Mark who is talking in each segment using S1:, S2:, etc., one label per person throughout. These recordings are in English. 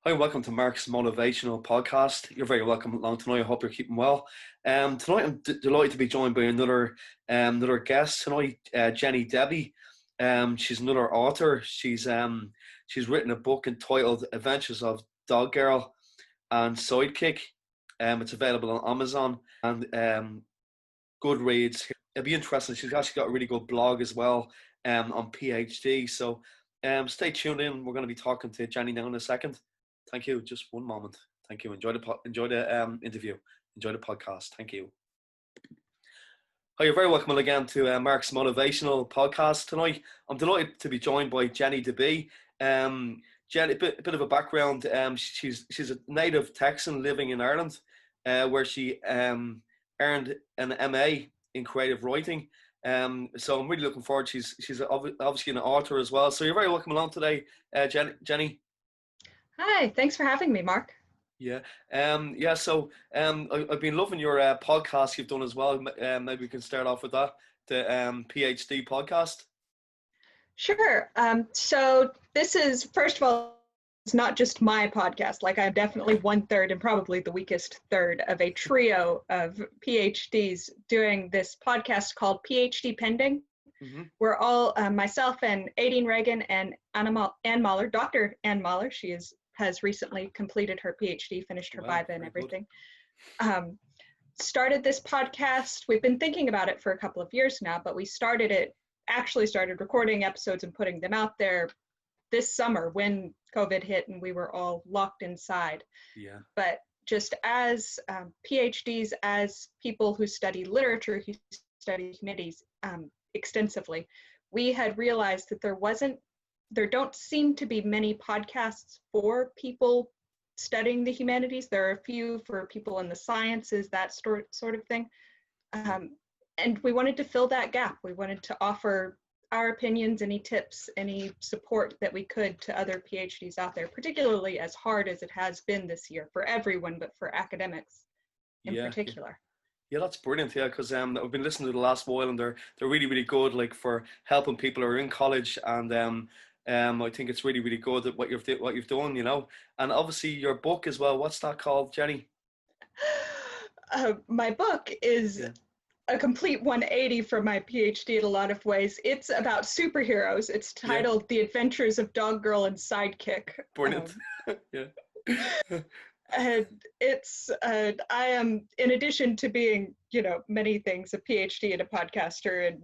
S1: Hi, welcome to Mark's Motivational Podcast. You're very welcome along tonight. I hope you're keeping well. Tonight I'm delighted to be joined by another guest tonight, Jennie Debbie. She's another author. She's written a book entitled Adventures of Dog Girl and Sidekick. It's available on Amazon and Goodreads. It'll be interesting. She's actually got a really good blog as well on PhD. So stay tuned in. We're going to be talking to Jennie now in a second. Thank you. Just one moment. Thank you. Enjoy the interview. Enjoy the podcast. Thank you. Hi, you're very welcome again to Mark's Motivational Podcast tonight. I'm delighted to be joined by Jennie Debbie. Jennie, a bit of a background. She's a native Texan living in Ireland, where she earned an MA in creative writing. So I'm really looking forward. She's obviously an author as well. So you're very welcome along today, Jennie.
S2: Hi, thanks for having me, Mark.
S1: Yeah. So I've been loving your podcast you've done as well. Maybe we can start off with that, the PhD podcast.
S2: Sure. So this is, first of all, it's not just my podcast. Like, I'm definitely 1/3 and probably the weakest third of a trio of PhDs doing this podcast called PhD Pending. Mm-hmm. We're all myself and Aideen Reagan and Ann Mahler, Dr. Ann Mahler. She has recently completed her PhD, finished her Viva and everything. Started this podcast. We've been thinking about it for a couple of years now, but we started recording episodes and putting them out there this summer when COVID hit and we were all locked inside. Yeah. But just as PhDs, as people who study literature, who study humanities extensively, we had realized that there don't seem to be many podcasts for people studying the humanities. There are a few for people in the sciences, that sort of thing. And we wanted to fill that gap. We wanted to offer our opinions, any tips, any support that we could to other PhDs out there, particularly as hard as it has been this year for everyone, but for academics in particular.
S1: Yeah, that's brilliant. Yeah, because I've been listening to the last while, and they're really, really good, like for helping people who are in college, and I think it's really, really good at what you've done, you know. And obviously your book as well. What's that called, Jennie?
S2: My book is a complete 180 from my PhD in a lot of ways. It's about superheroes. It's titled The Adventures of Dog Girl and Sidekick.
S1: Brilliant.
S2: And it's, I am, in addition to being, many things, a PhD and a podcaster and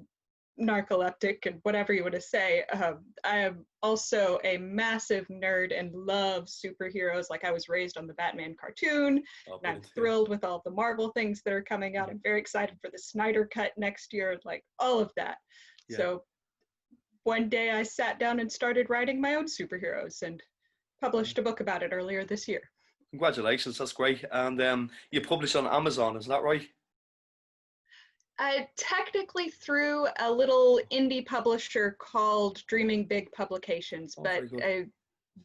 S2: narcoleptic and whatever you want to say, I am also a massive nerd and love superheroes. Like, I was raised on the Batman cartoon, and I'm thrilled with all the Marvel things that are coming out. I'm very excited for the Snyder Cut next year, like all of that. Yeah. So one day I sat down and started writing my own superheroes and published a book about it earlier this year.
S1: Congratulations, that's great. And you publish on Amazon, is that right?
S2: Technically through a little indie publisher called Dreaming Big Publications, but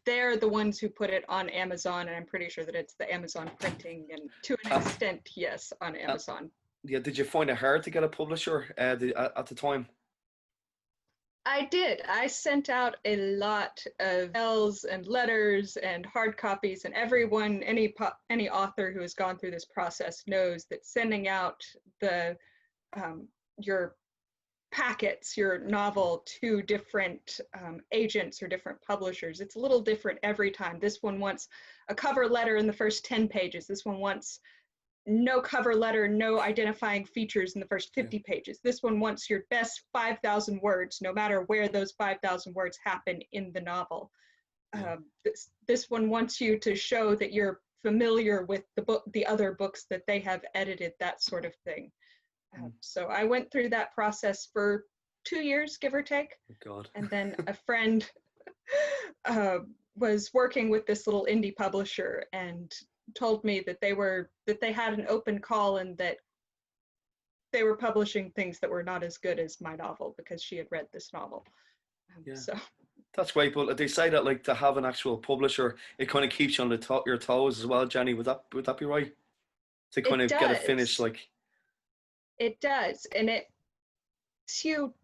S2: they're the ones who put it on Amazon, and I'm pretty sure that it's the Amazon printing, and to an extent, yes, on Amazon.
S1: Did you find it hard to get a publisher at the time?
S2: I did. I sent out a lot of emails and letters and hard copies, and everyone, any author who has gone through this process knows that sending out your packets, your novel to different agents or different publishers, it's a little different every time. This one wants a cover letter in the first 10 pages. This one wants no cover letter, no identifying features in the first 50 pages. This one wants your best 5,000 words, no matter where those 5,000 words happen in the novel. This one wants you to show that you're familiar with the other books that they have edited, that sort of thing. So I went through that process for 2 years, give or take.
S1: Oh, God.
S2: And then a friend was working with this little indie publisher and told me that they had an open call and that they were publishing things that were not as good as my novel because she had read this novel. So
S1: that's great. But they say that, like, to have an actual publisher, it kind of keeps you on your toes as well, Jennie. Would that be right? To kind of get it finished, like.
S2: It does, and it makes you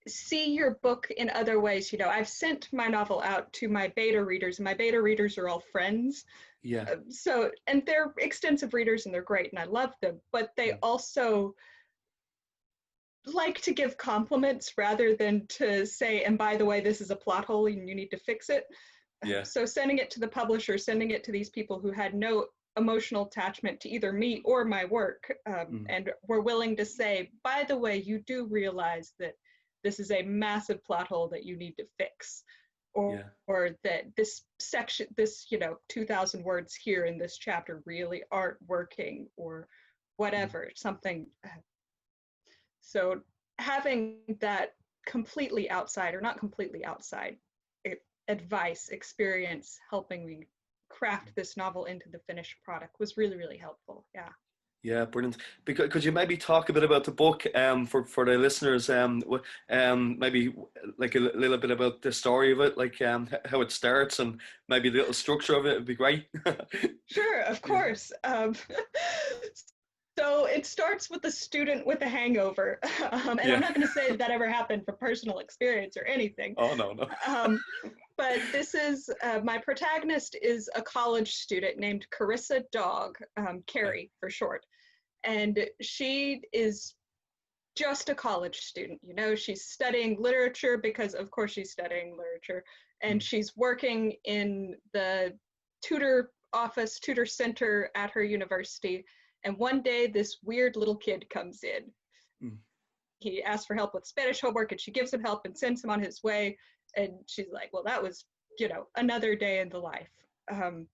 S2: see your book in other ways. You know, I've sent my novel out to my beta readers, and my beta readers are all friends.
S1: Yeah.
S2: So, and they're extensive readers and they're great and I love them, but they also like to give compliments rather than to say, and by the way, this is a plot hole and you need to fix it.
S1: Yeah.
S2: So sending it to the publisher, sending it to these people who had no emotional attachment to either me or my work, and were willing to say, by the way, you do realize that this is a massive plot hole that you need to fix,
S1: Yeah.
S2: or that this section, this 2,000 words here in this chapter really aren't working, or whatever, something. So having that completely outside, or not completely outside, advice, experience helping me craft this novel into the finished product was really, really helpful. Yeah.
S1: Yeah, brilliant. Because could you maybe talk a bit about the book for the listeners, maybe like a little bit about the story of it, like how it starts and maybe the little structure of it would be great.
S2: Sure, of
S1: Yeah.
S2: course. So it starts with a student with a hangover, and I'm
S1: Yeah.
S2: not going to say that ever happened from personal experience or anything.
S1: Oh no, no.
S2: But this is my protagonist is a college student named Carissa Dog,
S1: Right.
S2: Carrie for short, and she is just a college student. You know, she's studying literature because, of course, she's studying literature, and
S1: Mm,
S2: she's working in the tutor office, tutor center at her university. And one day, this weird little kid comes in.
S1: mm,
S2: He asks for help with Spanish homework, and she gives him help and sends him on his way. And she's like, well, that was, another day in the life. Um,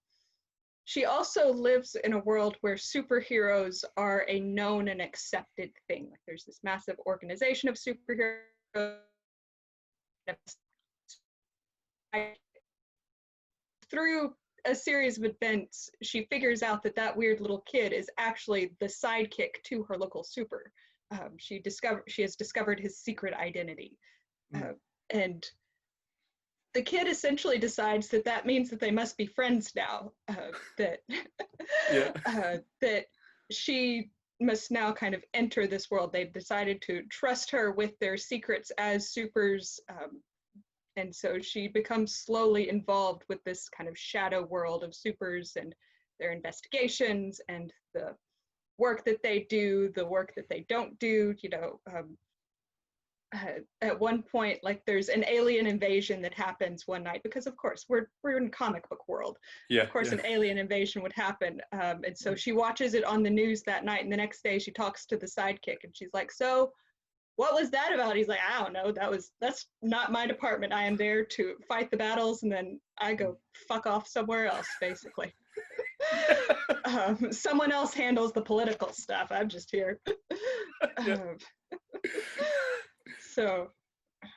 S2: she also lives in a world where superheroes are a known and accepted thing. Like there's this massive organization of superheroes. Through a series of events, she figures out that that weird little kid is actually the sidekick to her local super. She has discovered his secret identity,
S1: mm.
S2: and the kid essentially decides that that means that they must be friends now. That
S1: Yeah.
S2: that she must now kind of enter this world. They've decided to trust her with their secrets as supers, and so she becomes slowly involved with this kind of shadow world of supers and their investigations and the work that they do, the work that they don't do. At one point, like there's an alien invasion that happens one night because, of course, we're in comic book world.
S1: Yeah.
S2: Of course,
S1: Yeah.
S2: an alien invasion would happen, and so she watches it on the news that night. And the next day, she talks to the sidekick, and she's like, "So, what was that about?" He's like, "I don't know. That's not my department. I am there to fight the battles, and then I go fuck off somewhere else, basically." Someone else handles the political stuff. I'm just here.
S1: Yeah.
S2: um, so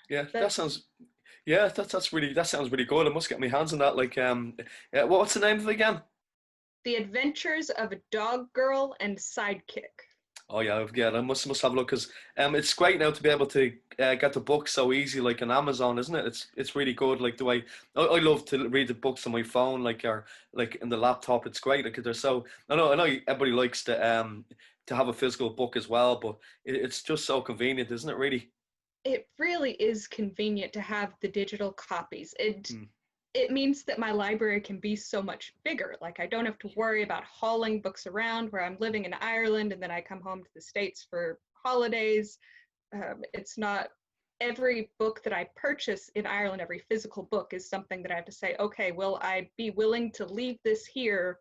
S1: Yeah. That
S2: that's
S1: sounds. Yeah. That sounds really good. I must get my hands on that. Like yeah. What's the name of it again?
S2: The Adventures of a Dog Girl and Sidekick.
S1: Oh yeah, yeah. I must have a look because it's great now to be able to get the books so easy, like on Amazon, isn't it? It's really good. Like the way I love to read the books on my phone, like or like in the laptop. It's great because they're so. I know everybody likes to have a physical book as well, but it's just so convenient, isn't it? Really.
S2: It really is convenient to have the digital copies.
S1: Mm,
S2: It means that my library can be so much bigger. Like I don't have to worry about hauling books around where I'm living in Ireland and then I come home to the States for holidays. It's not every book that I purchase in Ireland, every physical book is something that I have to say, okay, will I be willing to leave this here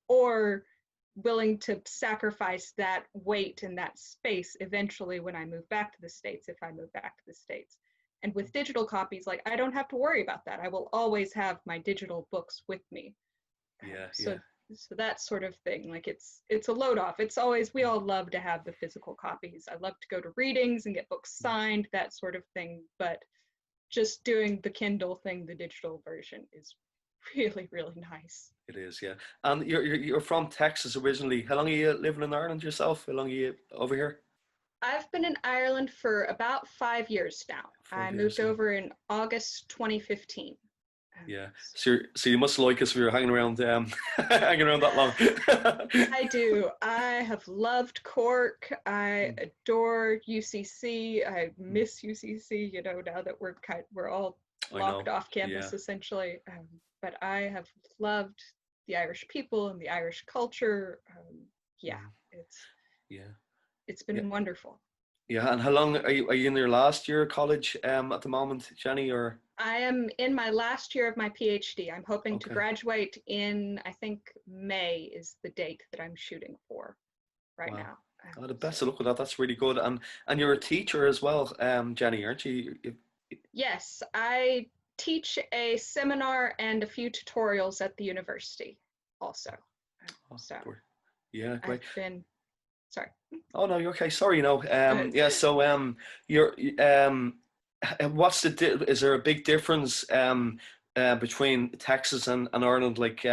S2: or willing to sacrifice that weight and that space eventually when I move back to the States, if I move back to the States. And with digital copies, like I don't have to worry about that. I will always have my digital books with me.
S1: yeah,
S2: So
S1: yeah.
S2: so that sort of thing, like it's a load off. It's always, we all love to have the physical copies. I love to go to readings and get books signed, that sort of thing. But just doing the Kindle thing, the digital version is really, really nice.
S1: It is, yeah. And you're from Texas originally. How long are you living in Ireland yourself? How long are you over here?
S2: I've been in Ireland for about 5 years now. I
S1: 5 years,
S2: moved
S1: yeah.
S2: over in August 2015.
S1: Yeah. So you must like us if you're hanging around hanging around that long.
S2: I do. I have loved Cork. I adore UCC. I miss UCC, you know, now that we're all
S1: I
S2: locked
S1: know.
S2: off
S1: Yeah.
S2: campus essentially. But I have loved the Irish people and the Irish culture. Yeah, it's
S1: Yeah.
S2: it's
S1: Yeah.
S2: been wonderful.
S1: Yeah. And how long are you in your last year of college at the moment, Jenny, or?
S2: I am in my last year of my PhD. I'm hoping to
S1: Okay.
S2: graduate in, I think May is the date that I'm shooting for right
S1: Wow.
S2: now.
S1: Oh, the best of luck with that. That's really good. And you're a teacher as well, Jenny, aren't you?
S2: Yes, I teach a seminar and a few tutorials at the university also.
S1: Oh,
S2: So
S1: yeah, great.
S2: I've been, sorry.
S1: Oh no, you're okay. Sorry,
S2: Go ahead.
S1: yeah. So you're what's is there a big difference between Texas and Ireland? Like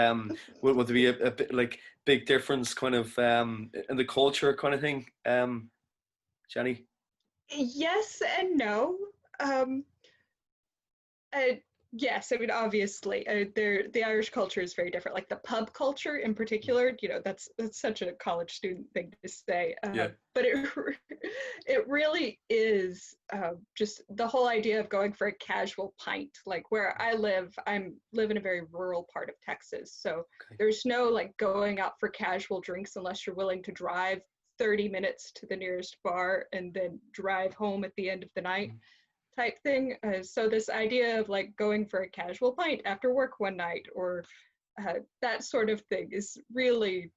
S1: would there be a bit like big difference kind of in the culture kind of thing, Jenny?
S2: Yes and no. Um, Uh, yes, I mean obviously, the Irish culture is very different. Like the pub culture in particular, you know, that's such a college student thing to say.
S1: Yeah.
S2: But it really is just the whole idea of going for a casual pint. Like where I live, live in a very rural part of Texas, so
S1: Okay.
S2: there's no like going out for casual drinks unless you're willing to drive 30 minutes to the nearest bar and then drive home at the end of the night type thing. So this idea of like going for a casual pint after work one night or that sort of thing is really,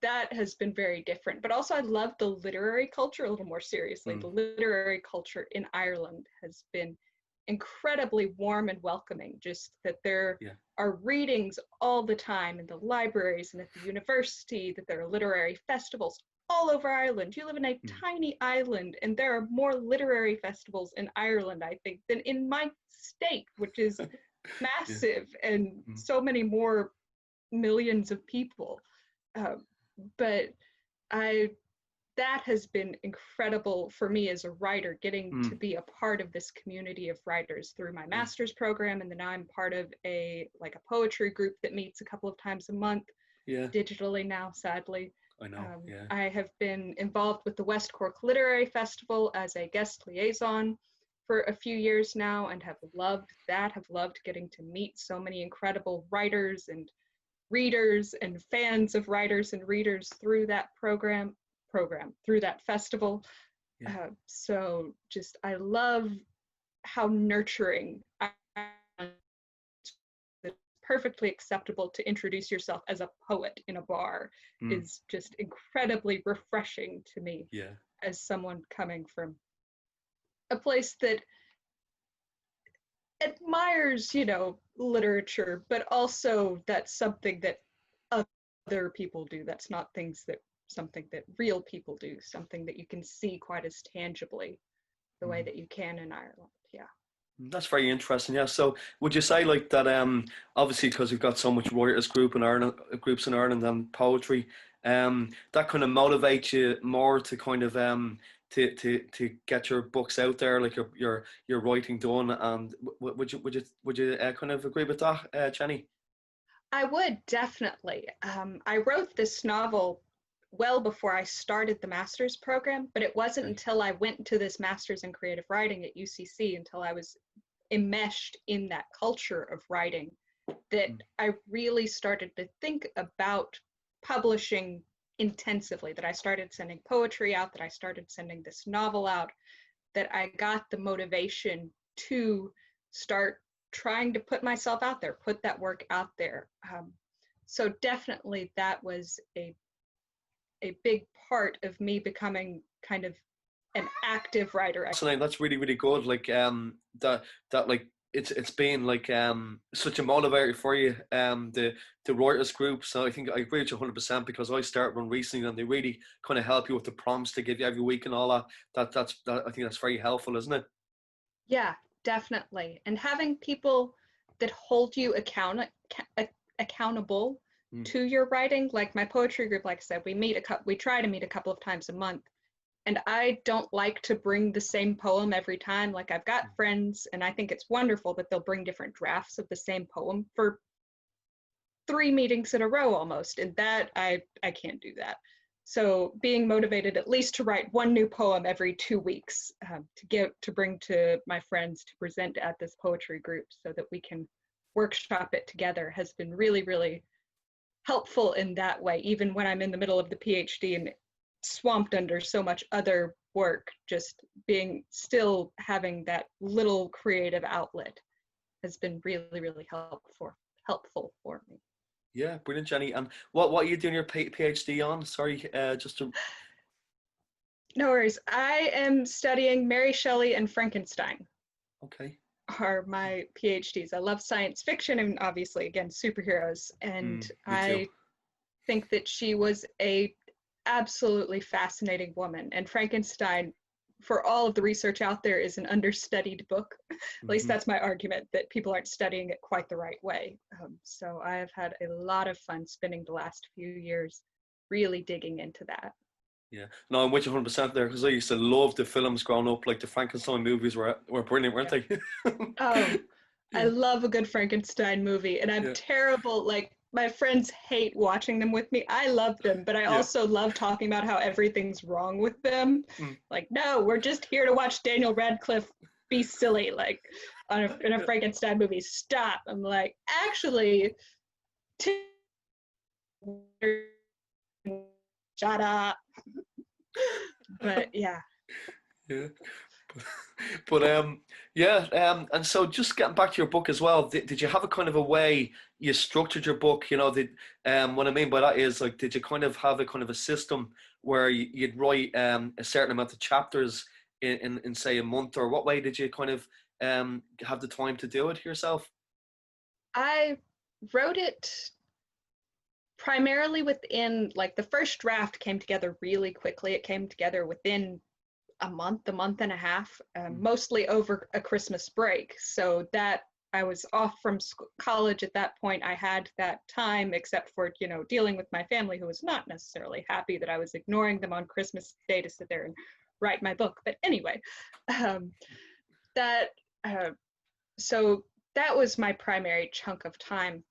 S2: that has been very different. But also I love the literary culture a little more seriously. The literary culture in Ireland has been incredibly warm and welcoming, just that there are readings all the time in the libraries and at the university, that there are literary festivals all over Ireland. You live in a tiny island, and there are more literary festivals in Ireland, I think, than in my state, which is massive, and so many more millions of people. But that has been incredible for me as a writer, getting to be a part of this community of writers through my master's program, and then now I'm part of a poetry group that meets a couple of times a month, digitally now, sadly.
S1: I know.
S2: I have been involved with the West Cork Literary Festival as a guest liaison for a few years now, and have loved that, have loved getting to meet so many incredible writers and readers and fans of writers and readers through that program, through that festival. So just, I love how nurturing it's perfectly acceptable to introduce yourself as a poet in a bar is just incredibly refreshing to me as someone coming from a place that admires, you know, literature, but also that's something that other people do. That's not something that real people do, something that you can see quite as tangibly the way that you can in Ireland. Yeah.
S1: That's very interesting. Yeah. So would you say like that? Obviously, because we've got so much writers groups in Ireland and poetry, that kind of motivates you more to kind of to get your books out there, like your writing done. And would you kind of agree with that, Jenny?
S2: I would definitely. I wrote this novel well before I started the master's program, but it wasn't until I went to this master's in creative writing at UCC, until I was enmeshed in that culture of writing, that I really started to think about publishing intensively, that I started sending poetry out, that I started sending this novel out, that I got the motivation to start trying to put myself out there, put that work out there. So definitely that was a big part of me becoming kind of an active writer.
S1: So that's really, really good. Like that like it's been like such a motivator for you, the writers group. So I think I agree with you 100%, because I started one recently and they really kind of help you with the prompts they give you every week and all that. I think that's very helpful, isn't it?
S2: Yeah, definitely. And having people that hold you accountable to your writing, like my poetry group, like I said, we try to meet a couple of times a month, And I don't like to bring the same poem every time. Like, I've got friends, and I think it's wonderful that they'll bring different drafts of the same poem for 3 meetings in a row almost. And that, I can't do that. So being motivated at least to write one new poem every 2 weeks, to bring to my friends to present at this poetry group so that we can workshop it together has been really, really helpful in that way. Even when I'm in the middle of the PhD and swamped under so much other work, just still having that little creative outlet has been really, really helpful for me.
S1: Yeah, brilliant, Jenny. And what are you doing your PhD on? Sorry, just to...
S2: No worries. I am studying Mary Shelley and Frankenstein.
S1: Okay.
S2: Are my PhDs. I love science fiction and obviously, again, superheroes. And I think that she was a absolutely fascinating woman. And Frankenstein, for all of the research out there, is an understudied book. At least that's my argument, that people aren't studying it quite the right way. So I have had a lot of fun spending the last few years really digging into that.
S1: Yeah, no, I'm with you 100% there, because I used to love the films growing up. Like the Frankenstein movies were brilliant, weren't they?
S2: Oh, I love a good Frankenstein movie, and I'm terrible. Like, my friends hate watching them with me. I love them, but I also love talking about how everything's wrong with them. Like, no, we're just here to watch Daniel Radcliffe be silly, like, in a Frankenstein movie. Stop. I'm like, actually, shut up. But yeah.
S1: But and so just getting back to your book as well, did you have a kind of a way you structured your book? You know, what I mean by that is, like, did you kind of have a kind of a system where you'd write a certain amount of chapters in say a month, or what way did you kind of have the time to do it yourself?
S2: I wrote it primarily within, like, the first draft came together really quickly. It came together within a month and a half, mostly over a Christmas break. So that I was off from college at that point. I had that time, except for, dealing with my family, who was not necessarily happy that I was ignoring them on Christmas Day to sit there and write my book. But anyway, so that was my primary chunk of time.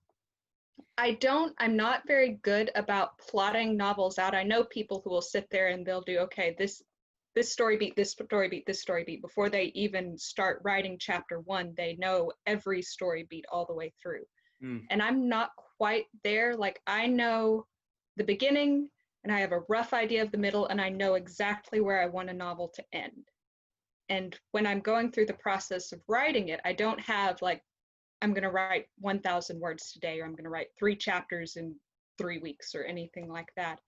S2: I'm not very good about plotting novels out. I know people who will sit there and they'll do, okay, this story beat, this story beat, this story beat. Before they even start writing chapter 1, they know every story beat all the way through. And I'm not quite there. Like, I know the beginning, and I have a rough idea of the middle, and I know exactly where I want a novel to end. And when I'm going through the process of writing it, I don't have, like, I'm going to write 1,000 words today, or I'm going to write 3 chapters in 3 weeks, or anything like that.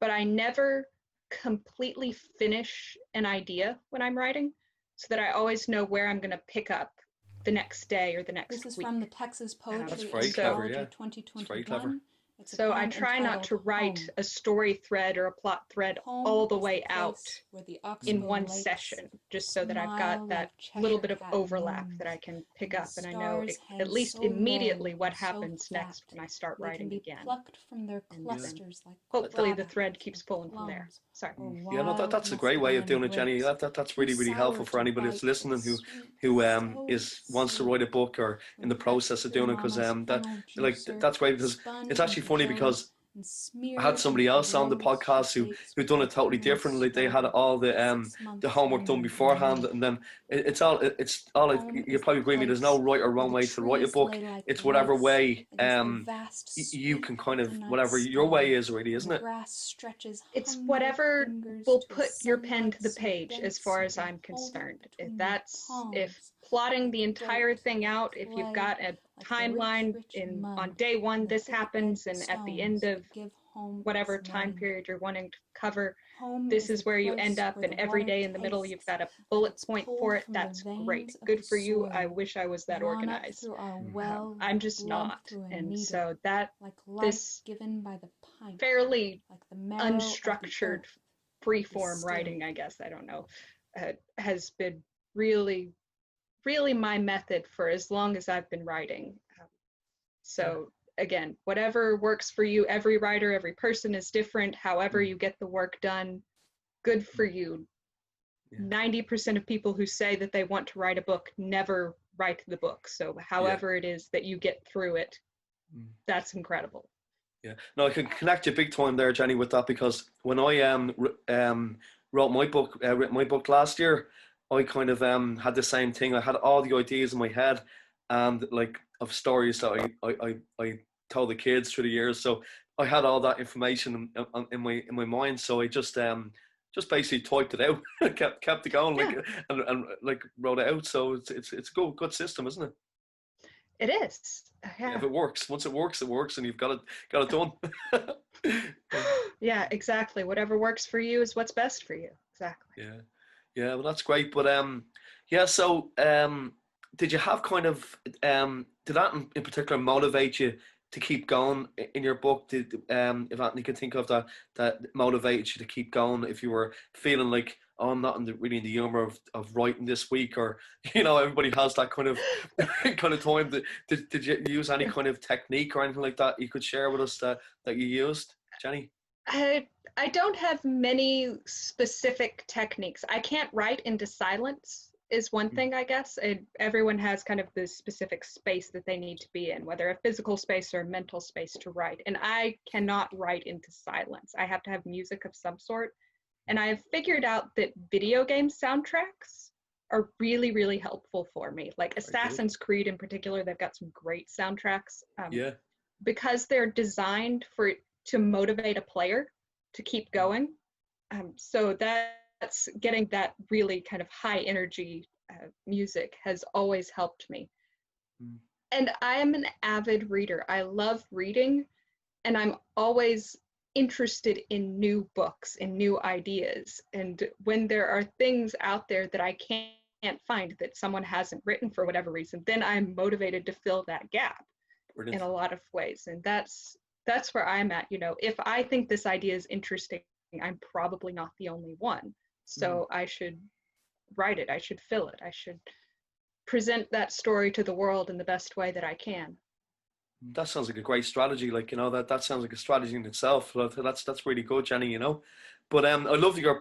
S2: But I never completely finish an idea when I'm writing, so that I always know where I'm going to pick up the next day or the next week.
S3: This is from the Texas Poetry
S1: Anthology
S3: 2021.
S2: So I try not to write a story thread or a plot thread all the way out in one session, just so that I've got that little bit of overlap that I can pick up, and I know at least immediately what happens next when I start writing again. Hopefully the thread keeps pulling from there. Sorry.
S1: Yeah, no, that's a great way of doing it, Jenny. That's really, really helpful for anybody that's listening who wants to write a book or in the process of doing it, because that's great, because it's actually funny, because I had somebody else on the podcast who done it totally differently. They had all the homework done beforehand, and then it's all you probably agree with me. There's no right or wrong way to write a book. It's whatever way you can kind of, whatever your way is, really, isn't it?
S2: It's whatever will put your pen to the page, as far as I'm concerned. If plotting the entire thing out, if you've got a timeline, on day 1 this happens, and at the end of whatever time period you're wanting to cover, this is where you end up, and every day in the middle you've got a bullet point for it. That's great. Good for you. I wish I was that organized. I'm just not. And so this fairly unstructured freeform writing, I guess, I don't know, has been really my method for as long as I've been writing. So again, whatever works for you, every writer, every person is different. However you get the work done, good for you.
S1: Yeah.
S2: 90% of people who say that they want to write a book never write the book. So however it is that you get through it, that's incredible.
S1: Yeah, no, I can connect you big time there, Jenny, with that, because when I wrote my book, written my book last year, I kind of had the same thing. I had all the ideas in my head, and like of stories that I told the kids through the years. So I had all that information in my mind. So I just basically typed it out, kept it going, like and like wrote it out. So it's a good system, isn't it?
S2: It is. Yeah.
S1: If it works, once it works, and you've got it done.
S2: Yeah, exactly. Whatever works for you is what's best for you. Exactly.
S1: Yeah, well, that's great. But yeah. So did you have kind of did that in particular motivate you to keep going in your book? Did if Anthony can think of that motivated you to keep going, if you were feeling like, oh, I'm not really in the humor of writing this week, or everybody has that kind of kind of time. Did you use any kind of technique or anything like that you could share with us that you used, Jenny?
S2: I don't have many specific techniques. I can't write into silence is one thing, I guess. Everyone has kind of this specific space that they need to be in, whether a physical space or a mental space to write. And I cannot write into silence. I have to have music of some sort. And I have figured out that video game soundtracks are really, really helpful for me. Like Assassin's Creed in particular, they've got some great soundtracks. Because they're designed to motivate a player to keep going. So that's getting that really kind of high energy music has always helped me. And I am an avid reader. I love reading, and I'm always interested in new books and new ideas. And when there are things out there that I can't find, that someone hasn't written for whatever reason, then I'm motivated to fill that gap. Brilliant. In a lot of ways. And that's where I'm at. If I think this idea is interesting, I'm probably not the only one. So I should write it. I should fill it. I should present that story to the world in the best way that I can.
S1: That sounds like a great strategy. Like, that sounds like a strategy in itself. That's really good, Jenny, But I love your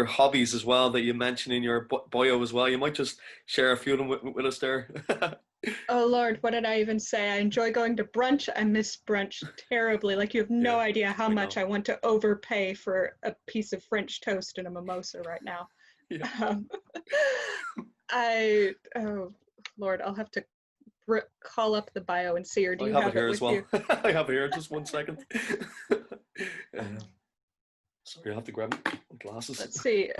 S1: hobbies as well that you mentioned in your bio as well. You might just share a few of them with us there.
S2: Oh Lord, what did I even say? I enjoy going to brunch. I miss brunch terribly. Like, you have no idea how much I want to overpay for a piece of French toast and a mimosa right now. Yeah. Oh Lord, I'll have to call up the bio and see, or do you have it here as well?
S1: I have it here. Just 1 second. Sorry, I have to grab my glasses.
S2: Let's see.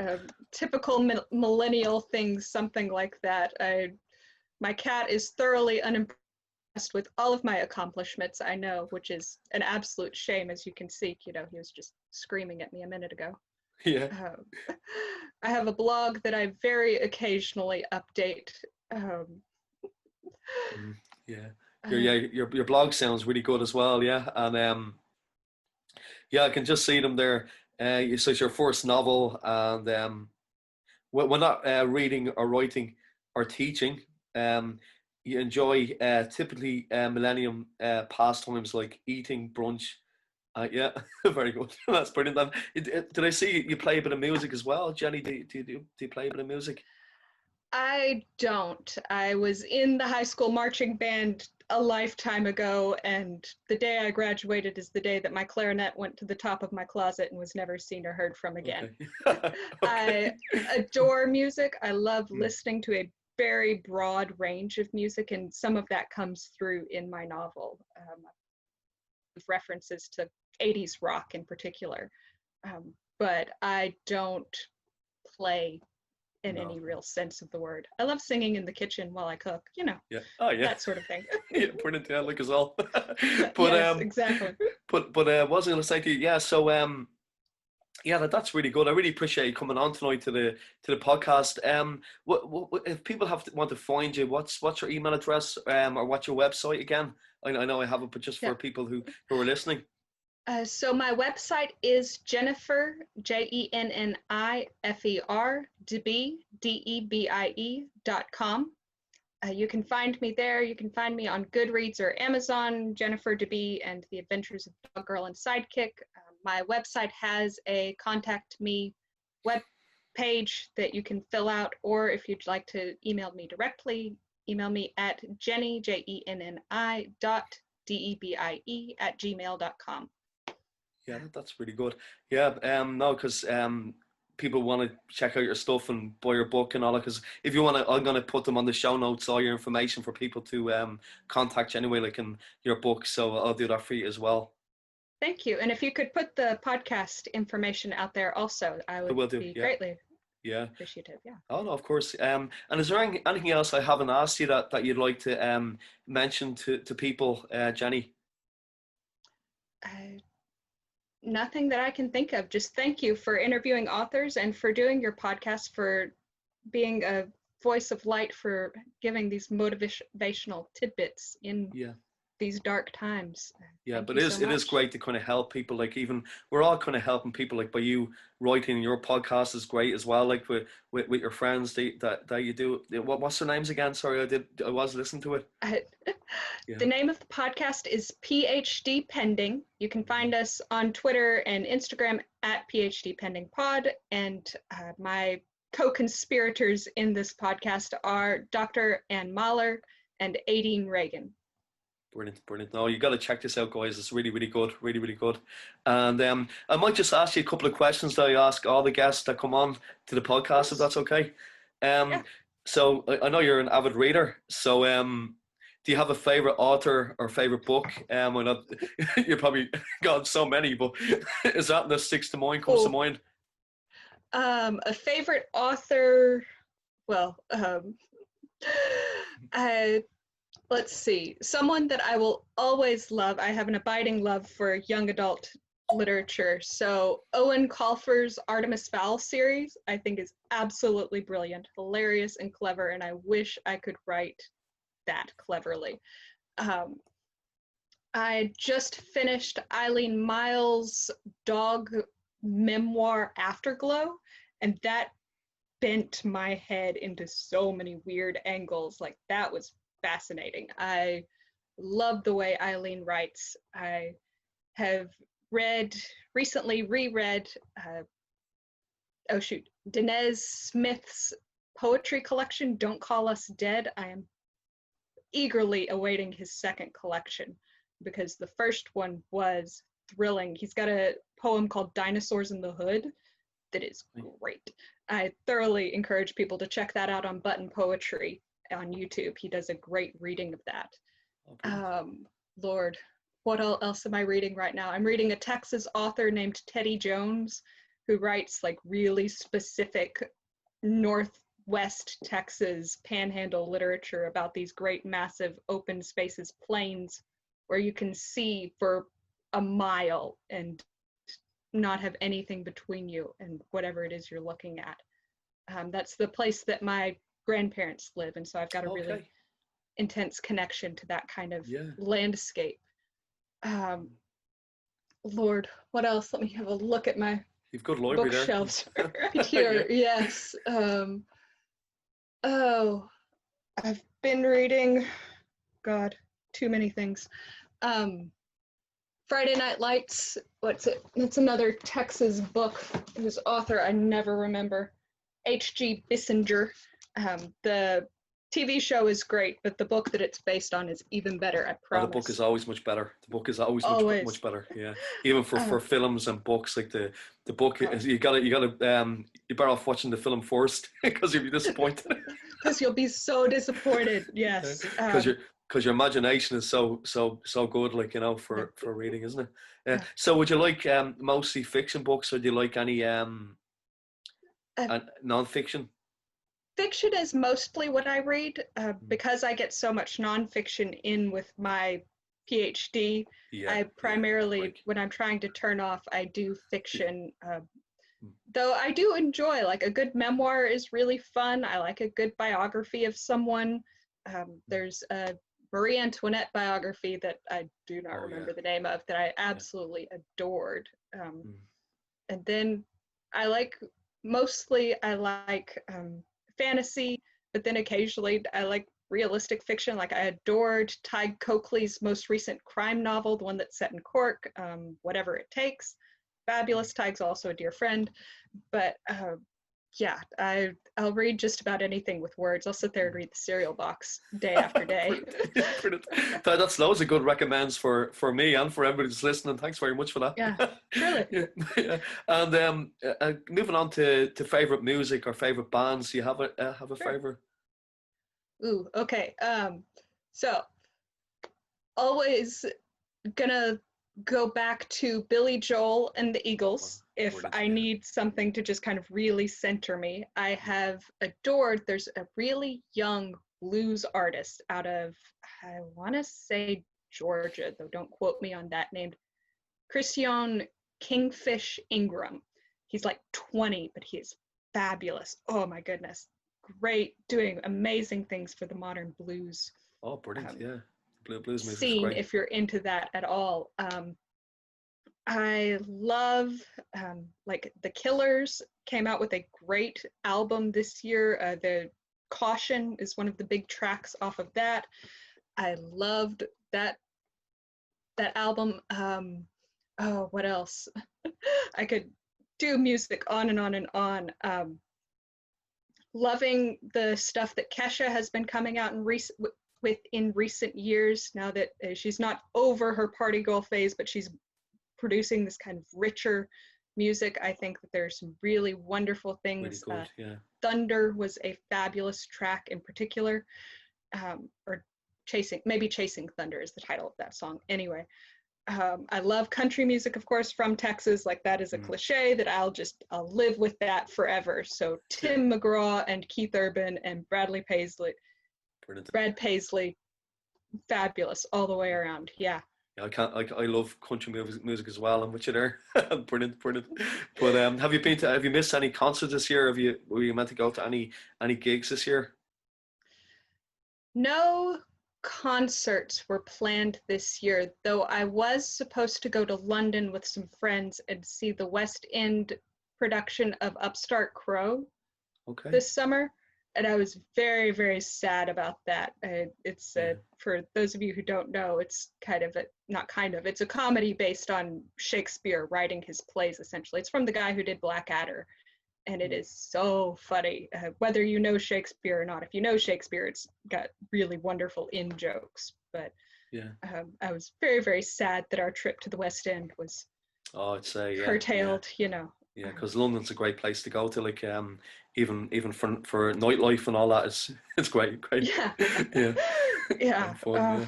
S2: Typical millennial things, something like that. My cat is thoroughly unimpressed with all of my accomplishments, I know, which is an absolute shame, as you can see. He was just screaming at me a minute ago.
S1: Yeah.
S2: I have a blog that I very occasionally update.
S1: Your blog sounds really good as well. Yeah, and I can just see them there. So it's your first novel, and when not reading or writing or teaching, you enjoy typically millennium pastimes like eating, brunch. Yeah, very good. That's brilliant. Did I see you play a bit of music as well, Jenny? Do you play a bit of music?
S2: I don't. I was in the high school marching band a lifetime ago, and the day I graduated is the day that my clarinet went to the top of my closet and was never seen or heard from again. Okay. I adore music. I love listening to a very broad range of music, and some of that comes through in my novel. References to 80s rock in particular, but I don't play in any real sense of the word. I love singing in the kitchen while I cook, that sort of thing.
S1: Yeah, brilliant. Yeah, like us all. But
S2: yes, exactly.
S1: But what was I going to say to you? Yeah, so that's really good. I really appreciate you coming on tonight to the podcast. What if people want to find you? What's your email address or what's your website again? I know I have it, but just for people who are listening.
S2: So my website is Jennifer, Jennifer, DeBie.com. You can find me there. You can find me on Goodreads or Amazon, Jennifer DeBie and the Adventures of Dog Girl and Sidekick. My website has a contact me web page that you can fill out, or if you'd like to email me directly, email me at Jennie, Jenni, .debie@gmail.com.
S1: Yeah, that's really good. Yeah, no, because people want to check out your stuff and buy your book and all that. Because if you want to, I'm going to put them on the show notes, all your information for people to contact you anyway, like in your book. So I'll do that for you as well.
S2: Thank you. And if you could put the podcast information out there also, I would be greatly appreciative. Yeah.
S1: Oh, no, of course. And is there anything else I haven't asked you that you'd like to mention to people, Jennie?
S2: Nothing that I can think of. Just thank you for interviewing authors and for doing your podcast, for being a voice of light, for giving these motivational tidbits in these dark times.
S1: Yeah, but it is great to kind of help people. Like, even we're all kind of helping people. Like, by you writing your podcast is great as well. Like with your friends that you do. What's their names again? Sorry, I was listening to it.
S2: The name of the podcast is PhD Pending. You can find us on Twitter and Instagram at PhD Pending Pod. And my co-conspirators in this podcast are Dr. Ann Mahler and Aideen Reagan.
S1: Brilliant. No, you got to check this out, guys. It's really, really good. Really, really good. And I might just ask you a couple of questions that I ask all the guests that come on to the podcast, if that's okay. So I know you're an avid reader. So do you have a favorite author or favorite book? You probably got so many, but is that that sticks to mind, comes to mind?
S2: A favorite author, well, let's see. Someone that I will always love. I have an abiding love for young adult literature. So Owen Colfer's Artemis Fowl series, I think, is absolutely brilliant, hilarious, and clever, and I wish I could write that cleverly. I just finished Eileen Miles' dog memoir Afterglow, and that bent my head into so many weird angles. Like, that was fascinating. I love the way Eileen writes. I have recently reread Denez Smith's poetry collection, Don't Call Us Dead. I am eagerly awaiting his second collection because the first one was thrilling. He's got a poem called Dinosaurs in the Hood that is great. I thoroughly encourage people to check that out on Button Poetry on YouTube. He does a great reading of that. Lord, what else am I reading right now? I'm reading a Texas author named Teddy Jones, who writes like really specific Northwest Texas panhandle literature about these great massive open spaces, plains, where you can see for a mile and not have anything between you and whatever it is you're looking at. That's the place that my grandparents live, and so I've got a really intense connection to that kind of landscape. Lord, what else? Let me have a look at my bookshelves right here. Yes. I've been reading, God, too many things. Friday Night Lights, what's it? It's another Texas book whose author I never remember. H.G. Bissinger. The TV show is great, but the book that it's based on is even better, I promise.
S1: The book is always much better. The book is always much better. Yeah, even for films and books, like the book is, you're better off watching the film first because you'll be disappointed.
S2: Because you'll be so disappointed. Yes.
S1: Because your imagination is so good, like, you know, for reading, isn't it? So would you like mostly fiction books, or do you like any non-fiction?
S2: Fiction is mostly what I read because I get so much nonfiction in with my PhD. I primarily, when I'm trying to turn off, I do fiction. Though I do enjoy, like, a good memoir is really fun. I like a good biography of someone. There's a Marie Antoinette biography that I do not remember the name of that I absolutely adored. And then I like fantasy, but then occasionally I like realistic fiction. Like, I adored Ty Coakley's most recent crime novel, the one that's set in Cork, Whatever It Takes. fabulous. Tig's also a dear friend, but yeah, I'll read just about anything with words. I'll sit there and read the cereal box day after day.
S1: Brilliant, brilliant. That's loads of good recommends for me and for everybody that's listening. Thanks very much for that.
S2: Yeah, surely.
S1: Yeah. And moving on to favorite music or favorite bands. Do you have a
S2: Sure.
S1: favorite?
S2: Ooh, okay. So always gonna go back to Billy Joel and the Eagles if
S1: Brilliant,
S2: I
S1: yeah.
S2: need something to just kind of really center me. I have adored, there's a really young blues artist out of, I want to say Georgia, though don't quote me on that, named Christian Kingfish Ingram. He's like 20, but he is fabulous. Oh my goodness. Great, doing amazing things for the modern blues
S1: Oh, brilliant! Yeah, blues music is
S2: scene
S1: great.
S2: if you're into that at all. I love like the Killers came out with a great album this year. The Caution is one of the big tracks off of that. I loved that album. Oh, what else? I could do music on and on and on. Loving the stuff that Kesha has been coming out in recent years. Now that she's not over her party girl phase, but she's producing this kind of richer music. I think that there's some really wonderful things.
S1: Really good, yeah.
S2: Thunder was a fabulous track in particular, or Chasing Thunder is the title of that song. Anyway, I love country music, of course, from Texas. Like that is a cliche that I'll live with that forever. So Tim McGraw and Keith Urban and Brad Paisley, fabulous all the way around. Yeah.
S1: Yeah, I love country music as well. I'm with you there. Brilliant. But have you missed any concerts this year? Were you meant to go to any gigs this year?
S2: No concerts were planned this year, though I was supposed to go to London with some friends and see the West End production of Upstart Crow this summer. And I was very, very sad about that. It's for those of you who don't know, it's it's a comedy based on Shakespeare writing his plays, essentially. It's from the guy who did Blackadder. And it is so funny, whether you know Shakespeare or not. If you know Shakespeare, it's got really wonderful in-jokes. But I was very, very sad that our trip to the West End was curtailed, you know.
S1: Yeah, because London's a great place to go to, like even for nightlife and all that. It's great.
S2: Yeah.
S1: Yeah. Fun,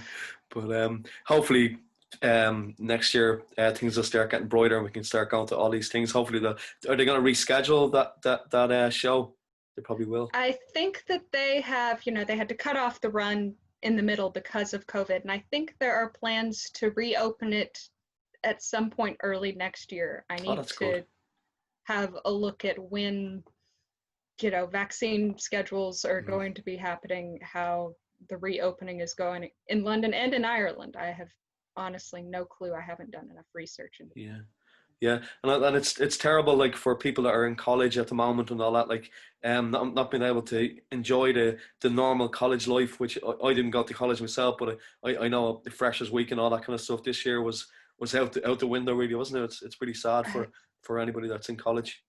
S1: But hopefully next year things will start getting brighter and we can start going to all these things. Hopefully, are they going to reschedule that show? They probably will.
S2: I think that they have, they had to cut off the run in the middle because of COVID, and I think there are plans to reopen it at some point early next year. I need to have a look at when, vaccine schedules are going to be happening, how the reopening is going in London and in Ireland. I have honestly no clue. I haven't done enough research into
S1: Yeah, and it's terrible, like for people that are in college at the moment and all that, like not being able to enjoy the normal college life, which I didn't go to college myself, but I know the Freshers Week and all that kind of stuff this year was out the window, really, wasn't it? It's pretty sad for anybody that's in college.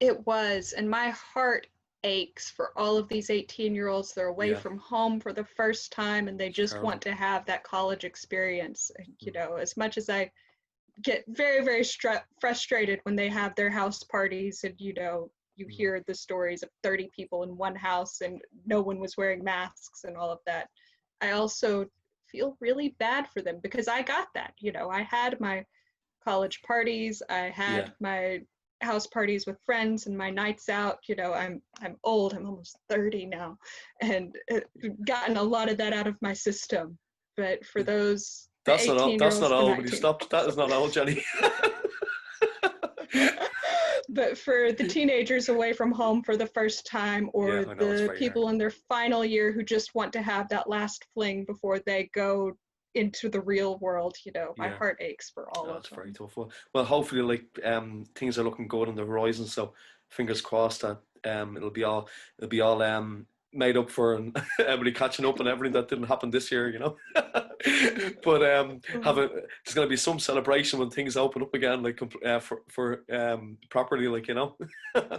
S2: It was, and my heart aches for all of these 18-year-olds. They're away from home for the first time, and they just want to have that college experience. As much as I get very, very frustrated when they have their house parties and, you hear the stories of 30 people in one house and no one was wearing masks and all of that. I also feel really bad for them because I got that. I had my college parties, I had my house parties with friends and my nights out. I'm old, I'm almost 30 now, and gotten a lot of that out of my system. But for those
S1: that's not old. But you stopped. That is not old, Jennie.
S2: But for the teenagers away from home for the first time, or the people in their final year who just want to have that last fling before they go into the real world, my heart aches for all of them.
S1: That's very tough. Well, hopefully, things are looking good on the horizon. So, fingers crossed that it'll be all made up for, and everybody catching up and everything that didn't happen this year, you know. But there's going to be some celebration when things open up again, like for properly, like, you know.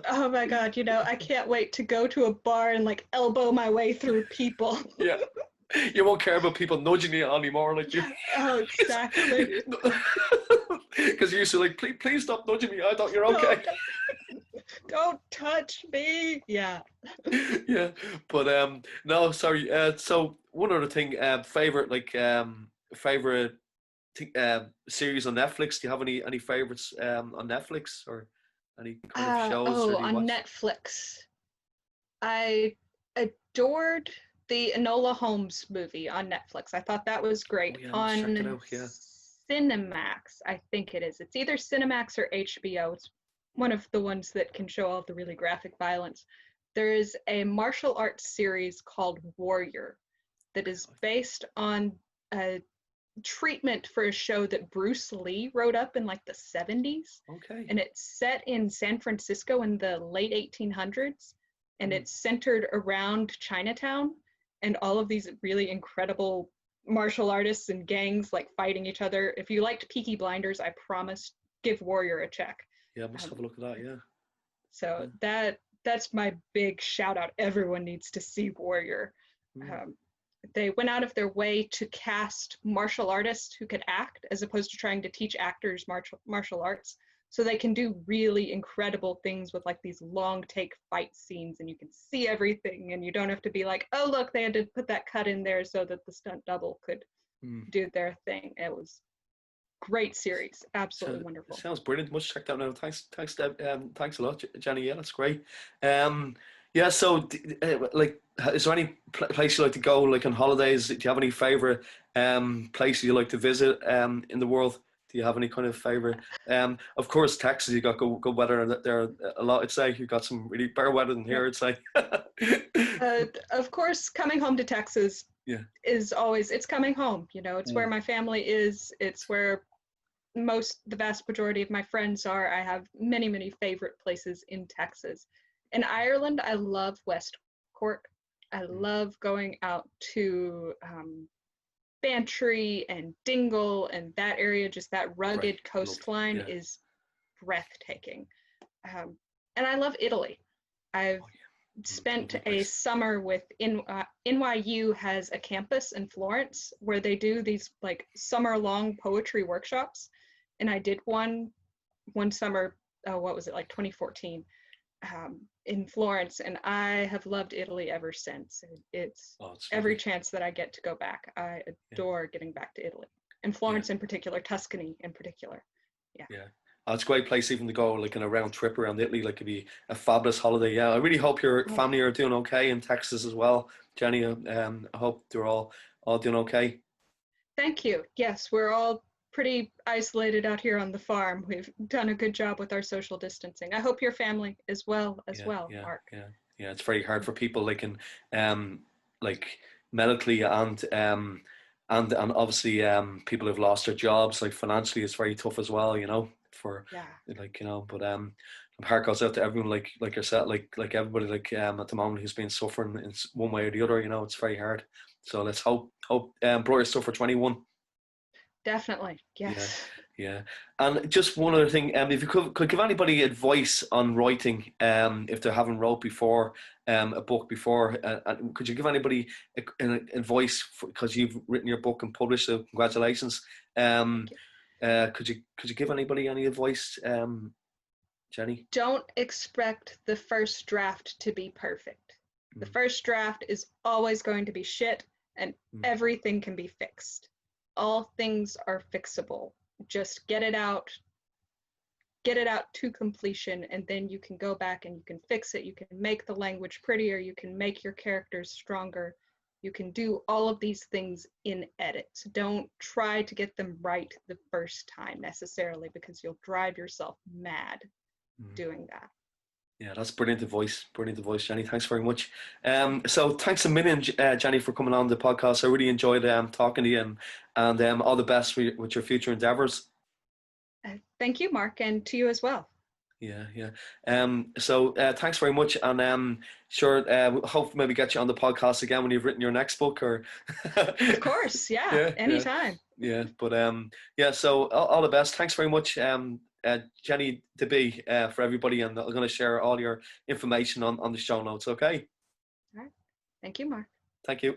S2: Oh my God, you know, I can't wait to go to a bar and like elbow my way through people.
S1: Yeah. You won't care about people nudging you anymore, like you.
S2: Oh, exactly.
S1: Because you used to like, please stop nudging me. I thought you're okay.
S2: Don't touch me. Yeah.
S1: Yeah, but no, sorry. So one other thing, favorite favorite series on Netflix. Do you have any favorites on Netflix, or any kind of shows? Or do you
S2: on
S1: watch?
S2: Netflix, I adored the Enola Holmes movie on Netflix. I thought that was great.
S1: Oh, yeah, I must check that
S2: On
S1: out. Yeah.
S2: Cinemax, I think it is. It's either Cinemax or HBO. It's one of the ones that can show all the really graphic violence. There is a martial arts series called Warrior that is based on a treatment for a show that Bruce Lee wrote up in like the 70s.
S1: Okay.
S2: And it's set in San Francisco in the late 1800s. And it's centered around Chinatown and all of these really incredible martial artists and gangs like fighting each other. If you liked Peaky Blinders, I promise, give Warrior a check.
S1: Yeah, I must have a look at that. Yeah.
S2: So that's my big shout out. Everyone needs to see Warrior. They went out of their way to cast martial artists who could act, as opposed to trying to teach actors martial arts. So they can do really incredible things with like these long take fight scenes, and you can see everything, and you don't have to be like, oh look, they had to put that cut in there so that the stunt double could do their thing. It was great series, absolutely wonderful.
S1: Sounds brilliant. Much checked out now. Thanks, thanks a lot, Jenny. Yeah, that's great. Yeah. So, like, is there any place you like to go, like on holidays? Do you have any favorite places you like to visit in the world? Do you have any kind of favorite? Of course, Texas. You got good weather there a lot. I'd say you got some really better weather than here. I'd say.
S2: Of course, coming home to Texas is always, it's coming home. You know, it's where my family is. It's where the vast majority of my friends are. I have many favorite places in Texas. In Ireland, I love West Cork. I love going out to Bantry and Dingle and that area. Just that rugged coastline is breathtaking. And I love Italy. I've spent a summer with NYU has a campus in Florence where they do these like summer-long poetry workshops, and I did one summer. What was it, like 2014, in Florence, and I have loved Italy ever since. It's every chance that I get to go back. I adore getting back to Italy, and Florence in particular, Tuscany in particular. Yeah.
S1: Oh, it's a great place even to go, like in a round trip around Italy. Like, it'd be a fabulous holiday. Yeah, I really hope your family are doing okay in Texas as well, Jenny. I hope they're all doing okay.
S2: Thank you. Yes, we're all pretty isolated out here on the farm. We've done a good job with our social distancing. I hope your family as well, Mark.
S1: Yeah. It's very hard for people like in like medically and obviously people who've lost their jobs. Like financially, it's very tough as well. You know, for like, you know. But heart goes out to everyone like yourself, like everybody like at the moment who's been suffering in one way or the other. You know, it's very hard. So let's hope brighter stuff for 21.
S2: Definitely, yes.
S1: Yeah. And just one other thing, if you could give anybody advice on writing, if they haven't wrote before, a book before, could you give anybody advice, because you've written your book and published, so congratulations. Could you give anybody any advice, Jenny?
S2: Don't expect the first draft to be perfect. The first draft is always going to be shit, and everything can be fixed. All things are fixable. Just get it out to completion, and then you can go back and you can fix it. You can make the language prettier. You can make your characters stronger. You can do all of these things in edits. Don't try to get them right the first time necessarily, because you'll drive yourself mad doing that.
S1: Yeah, that's brilliant advice, Jenny. Thanks very much. So thanks a million, Jenny, for coming on the podcast. I really enjoyed talking to you, and all the best with your future endeavors.
S2: Thank you, Mark, and to you as well.
S1: Yeah, yeah. So thanks very much, and sure, we hope maybe get you on the podcast again when you've written your next book, or
S2: Of course, yeah,
S1: yeah, yeah,
S2: anytime.
S1: yeah. But yeah. So all the best. Thanks very much, Jenny, to be for everybody, and I'm going to share all your information on the show notes. Okay.
S2: All right. Thank you, Mark.
S1: Thank you.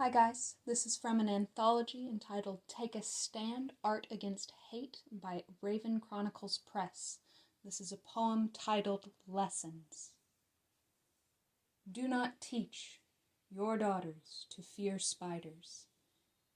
S3: Hi guys, this is from an anthology entitled Take a Stand, Art Against Hate by Raven Chronicles Press. This is a poem titled Lessons. Do not teach your daughters to fear spiders.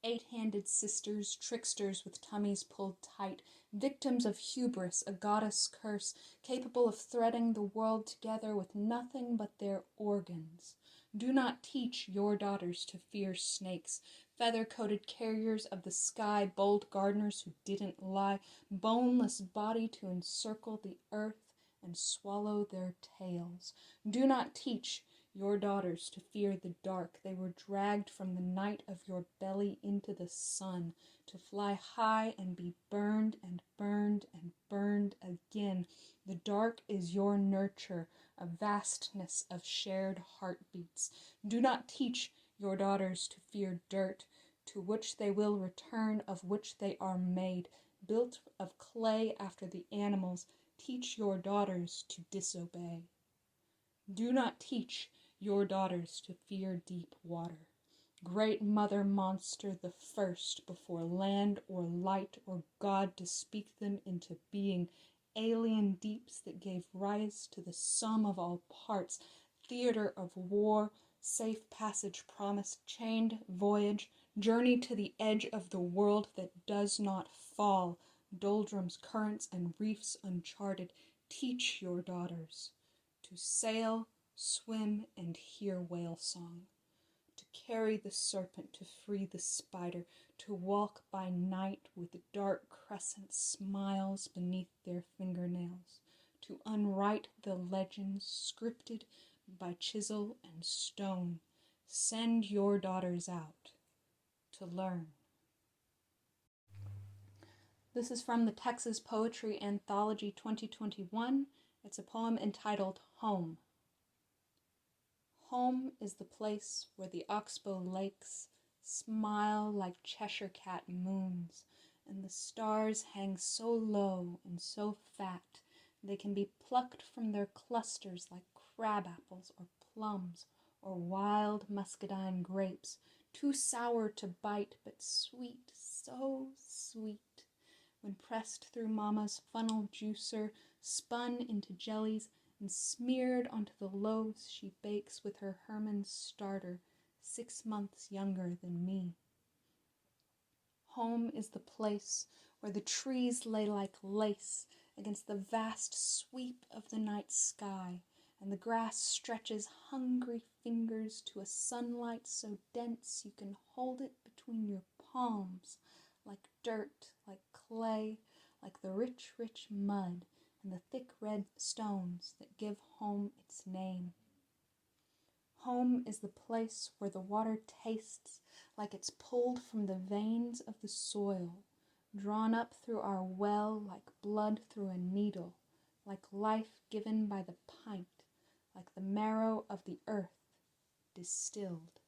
S3: 8-handed sisters, tricksters with tummies pulled tight, victims of hubris, a goddess curse, capable of threading the world together with nothing but their organs. Do not teach your daughters to fear snakes, feather-coated carriers of the sky, bold gardeners who didn't lie, boneless body to encircle the earth and swallow their tails. Do not teach your daughters to fear the dark. They were dragged from the night of your belly into the sun, to fly high and be burned and burned and burned again. The dark is your nurture, a vastness of shared heartbeats. Do not teach your daughters to fear dirt, to which they will return, of which they are made, built of clay after the animals. Teach your daughters to disobey. Do not teach your daughters to fear deep water. Great mother monster, the first before land or light or God to speak them into being. Alien deeps that gave rise to the sum of all parts. Theater of war, safe passage promised, chained voyage, journey to the edge of the world that does not fall. Doldrums, currents, and reefs uncharted. Teach your daughters to sail, swim, and hear whale song, to carry the serpent, to free the spider, to walk by night with dark crescent smiles beneath their fingernails, to unwrite the legends scripted by chisel and stone. Send your daughters out to learn. This is from the Texas Poetry Anthology 2021. It's a poem entitled Home. Home is the place where the oxbow lakes smile like Cheshire cat moons, and the stars hang so low and so fat they can be plucked from their clusters like crab apples or plums or wild muscadine grapes, too sour to bite but sweet, so sweet. When pressed through Mama's funnel juicer, spun into jellies, and smeared onto the loaves she bakes with her Herman starter, 6 months younger than me. Home is the place where the trees lay like lace against the vast sweep of the night sky, and the grass stretches hungry fingers to a sunlight so dense you can hold it between your palms, like dirt, like clay, like the rich, rich mud and the thick red stones that give home its name. Home is the place where the water tastes like it's pulled from the veins of the soil, drawn up through our well like blood through a needle, like life given by the pint, like the marrow of the earth distilled.